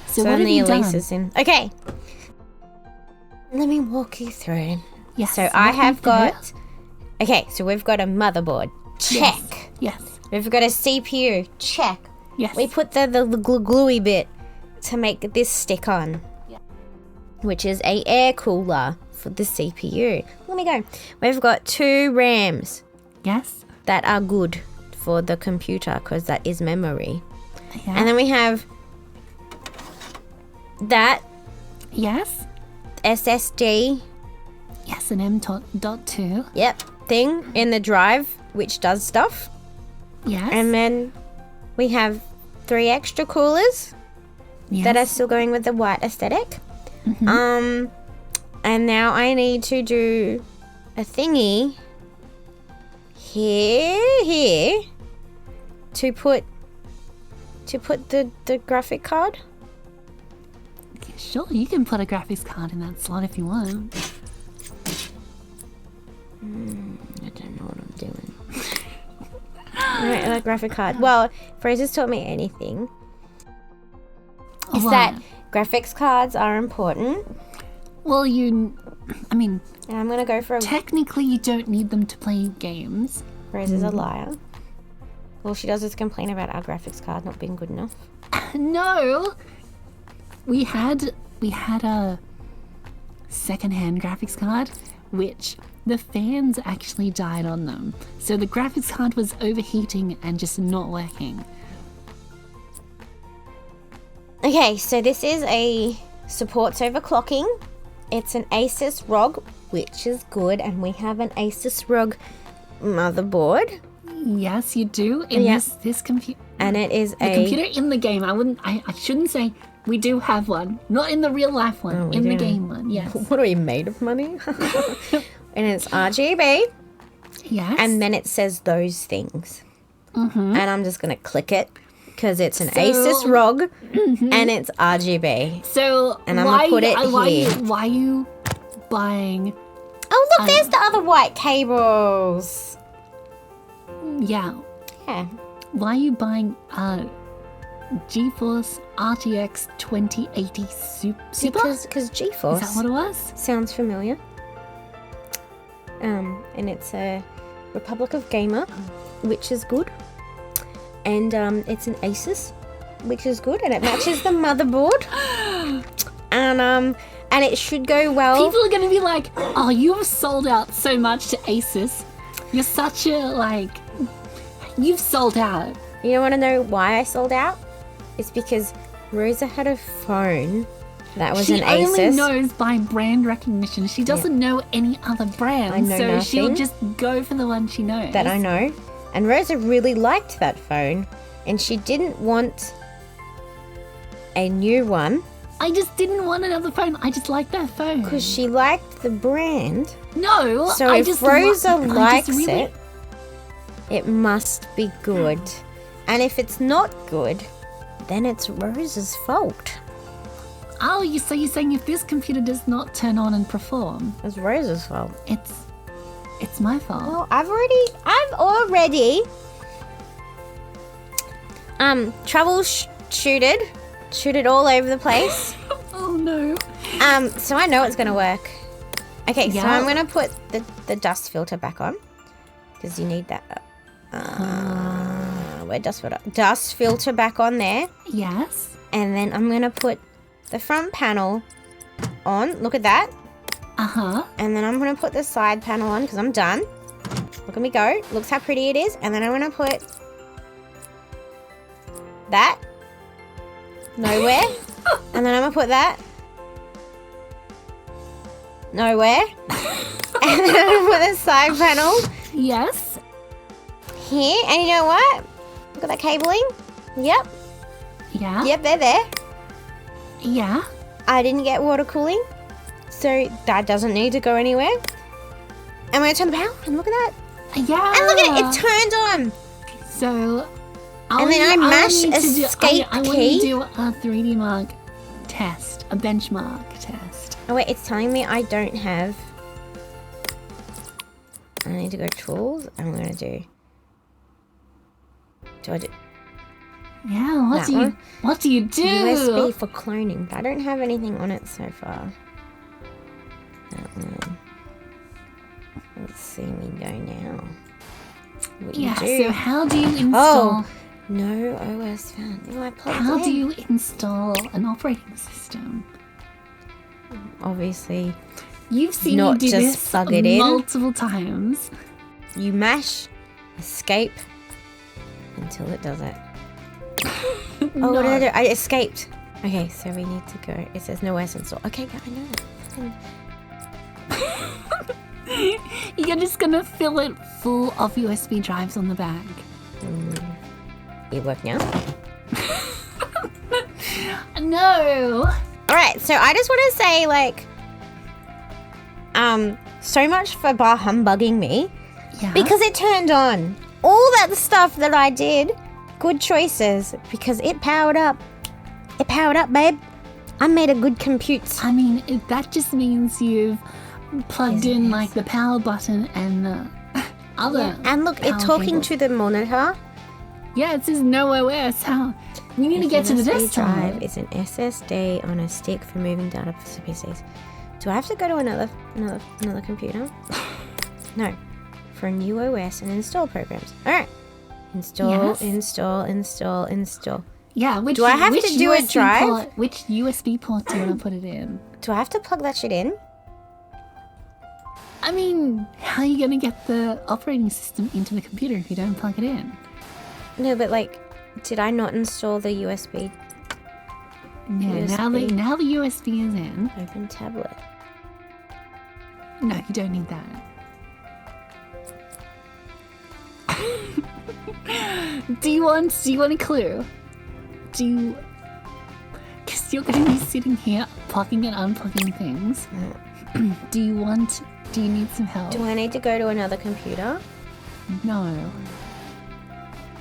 So what have you done? Allyce is in. Okay. Let me walk you through. Yes. So I have got... Okay, so we've got a motherboard. Check. Yes. We've got a CPU. Check. Yes. We put the gluey bit to make this stick on. Yeah. Which is a air cooler for the CPU. Let me go. We've got 2 RAMs. Yes. That are good for the computer because that is memory. Yeah. And then we have that Yes. SSD. Yes, an M.2. Yep. Thing in the drive which does stuff. Yes. And then we have 3 extra coolers that are still going with the white aesthetic. Mm-hmm. And now I need to do a thingy here to put the graphic card. Okay, sure, you can put a graphics card in that slot if you want. I don't know what I'm doing. Right, a graphic card. Well, Fraser's taught me anything. Is that graphics cards are important. Well, and I'm going to go for a... technically you don't need them to play games. Fraser's a liar. All she does is complain about our graphics card not being good enough. No! We had a second-hand graphics card, which the fans actually died on them. So the graphics card was overheating and just not working. Okay, so this is a supports overclocking. It's an Asus ROG, which is good, and we have an Asus ROG motherboard. Yes, you do in this computer. And it is the computer in the game. I shouldn't say we do have one, not in the real life one, in the game one. Yes. What are we made of money? And it's RGB. Yes. And then it says those things. Mm-hmm. And I'm just gonna click it because it's an Asus ROG and it's RGB. So and I'm gonna put it here. Why are you buying? Oh look, there's the other white cables. Yeah. Yeah. Why are you buying GeForce RTX 2080 Super? Because GeForce. Is that what it was? Sounds familiar. And it's a Republic of Gamer, which is good. And it's an Asus, which is good, and it matches the motherboard. And it should go well. People are gonna be like, "Oh, you have sold out so much to Asus. You're such a you've sold out." You want to know why I sold out? It's because Rosa had a phone that was an Asus. She only knows by brand recognition. She doesn't know any other brands. I know so nothing. She'll just go for the one she knows. That I know. And Rosa really liked that phone, and she didn't want a new one. I just didn't want another phone. I just liked that phone. Because she liked the brand. No, so I if just Rosa likes it, it must be good. And if it's not good, then it's Rosa's fault. Oh, so you're saying if this computer does not turn on and perform, it's Rosa's fault. It's my fault. Well, I've already troubleshooted all over the place. Oh no. So I know it's gonna work. Okay, so I'm gonna put the dust filter back on because you need that. Where dust filter back on there. Yes. And then I'm gonna put the front panel on. Look at that. And then I'm gonna put the side panel on because I'm done. Look at me go. Looks how pretty it is. And then I'm gonna put that. Nowhere. And then I'm gonna put that. Nowhere. And then I'm gonna put the side panel Yes. here. And you know what? Look at that cabling. Yep. Yeah. Yep, they're there. Yeah. I didn't get water cooling, so that doesn't need to go anywhere. I'm gonna turn the power on. Look at that. Yeah. And look at it. It turned on. So. And then I mash escape I want key. to do a 3D Mark test, a benchmark test. Oh wait, it's telling me I don't have. I need to go tools. I'm gonna do. Do I do Yeah. That one? What do you do? USB for cloning? But I don't have anything on it so far. That one. Let's see me go now. What do you do? So how do you install? Oh, no OS found. Oh, I plugged How in. do you install an operating system? Obviously, You've seen Not me do just this plug it in. multiple times. you mash escape until it does it. Oh, No. what did I do? I escaped. Okay, so we need to go. It says no OS install. Okay, I know that. You're just gonna fill it full of USB drives on the back. It worked now. No. All right, so I just want to say, like, so much for bar humbugging me Yeah. because it turned on. All that stuff that I did, good choices because it powered up. It powered up, babe. I made a good compute. I mean, that just means you've plugged Yes, in yes. like the power button and the other. Yeah, and look, power it's talking cables. to the monitor. Yeah, it says no OS. How? We need to get to the USB desktop. drive is an SSD on a stick for moving data for PCs. Do I have to go to another computer? No. For new OS and install programs. All right. Install, Yes. install. Yeah. Which, Do I have which to do a USB drive? Port, which USB port do you want to put it in? Do I have to plug that shit in? I mean, how are you going to get the operating system into the computer if you don't plug it in? No, but like, did I not install the USB? Yeah, USB. now the USB is in. Open tablet. No, you don't need that. Do you want a clue? Because you're going to be sitting here plugging and unplugging things. Do you need some help? Do I need to go to another computer? No.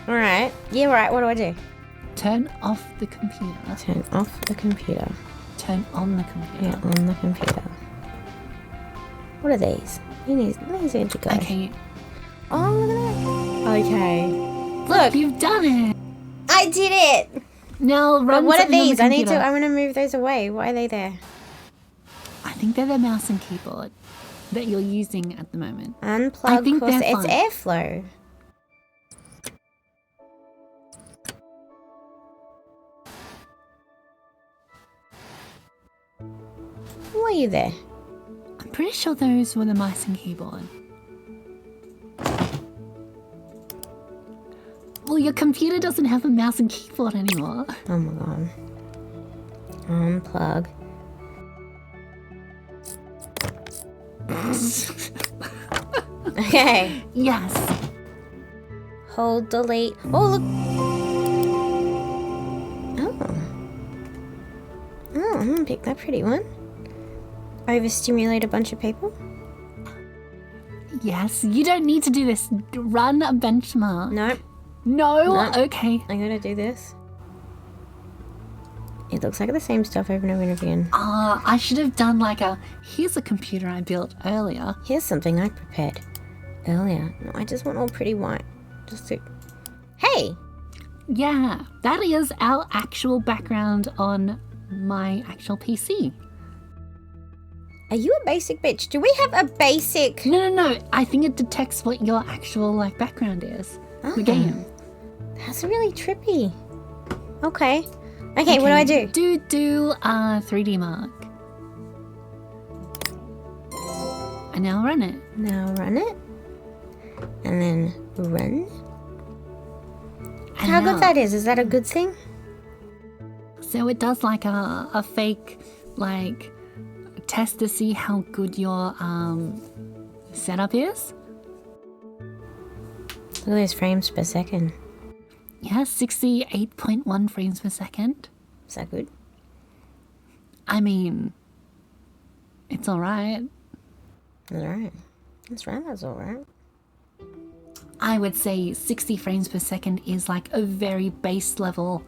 All right. Yeah, right. What do I do? Turn off the computer. Turn off the computer. Turn on the computer. Yeah, on the computer. What are these? These need to go. Okay. Oh, look at that. Okay. Look, You've done it. I did it. Now But run what are something on the these? I need to. computer. I'm gonna move those away. Why are they there? I think they're the mouse and keyboard that you're using at the moment. Unplug. think Course. they're It's airflow. Why are you there? I'm pretty sure those were the mouse and keyboard. Well, your computer doesn't have a mouse and keyboard anymore. Oh my god. Unplug. Okay. Yes. Hold delete. Oh look. Oh, I'm gonna pick that pretty one. Overstimulate a bunch of people. Yes, you don't need to do this. Run a benchmark. No, No? No. Okay. I'm gonna do this. It looks like the same stuff over and over and over again. I should have done like here's a computer I built earlier. Here's something I prepared earlier. No, I just want all pretty white. Just to... Hey! Yeah, that is our actual background on my actual PC. Are you a basic bitch? Do we have a basic... No. I think it detects what your actual like background is. The game. That's really trippy. Okay. Okay, what do I do? Do 3D Mark. And now run it. Now run it. And then run. How good that is? Is that a good thing? So it does like a fake like test to see how good your setup is. Look at those frames per second. Yeah, 68.1 frames per second. Is that good? I mean, it's all right. That's right. That's all right. I would say 60 frames per second is like a very base level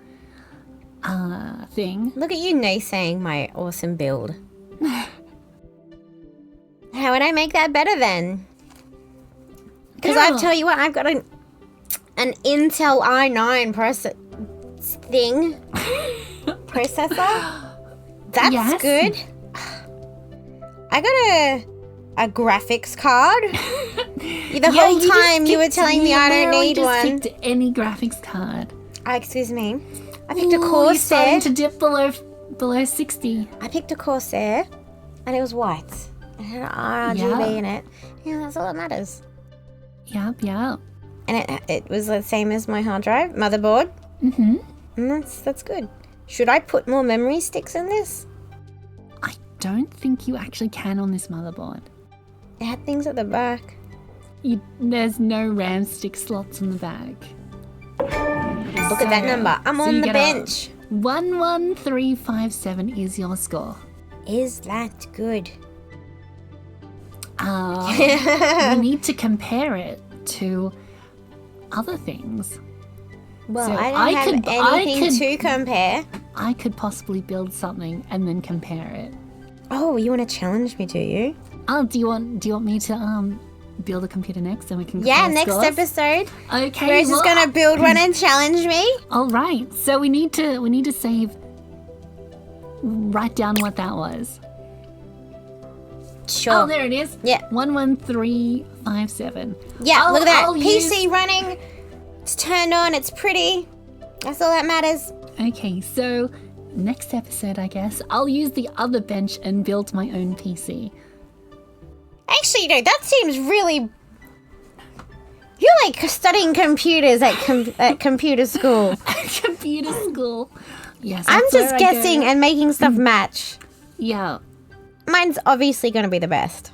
thing. Look at you naysaying my awesome build. How would I make that better then? Because I tell you what, I've got an Intel i9 processor. That's good. I got a graphics card. The whole time you were telling me I don't need one. Picked any graphics card. Excuse me. I picked a Corsair. You're starting to dip below 60. I picked a Corsair, and it was white. It had RGB in it. Yeah, that's all that matters. Yep. And it was the same as my hard drive, motherboard. Mm-hmm. And that's good. Should I put more memory sticks in this? I don't think you actually can on this motherboard. It had things at the back. There's no RAM stick slots on the back. Look at that number. I'm on the bench. 11357 is your score. Is that good? We need to compare it to other things. Well, So I don't have anything to compare. I could possibly build something and then compare it. Oh, you want to challenge me, do you? Oh, do you want me to build a computer next and we can compare next scores? episode. Okay. Rose is gonna build one and challenge me. All right. So we need to save. Write down what that was. Sure. Oh, there it is. Yeah. 11357. Yeah, look at that. PC running. It's turned on. It's pretty. That's all that matters. Okay, so next episode, I guess, I'll use the other bench and build my own PC. Actually, no, that seems really... You're like studying computers at computer school. Computer school. Yes. I'm just guessing and making stuff match. Yeah. Mine's obviously going to be the best.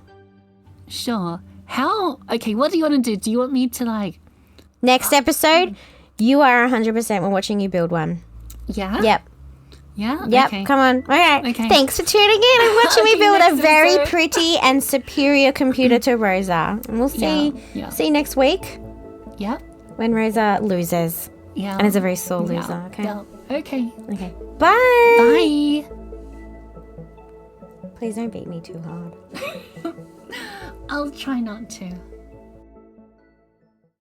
Sure. Okay, what do you want to do? Do you want me to Next episode, you are 100%. We're watching you build one. Yeah? Yep. Yeah? Yep, Okay. come on. Okay. Thanks for tuning in and watching me build a very pretty and superior computer to Rosa. And we'll see next week. Yep. When Rosa loses. Yeah. And is a very sore loser, okay? Yeah. Okay. Okay. Bye. Bye. Please don't beat me too hard. I'll try not to.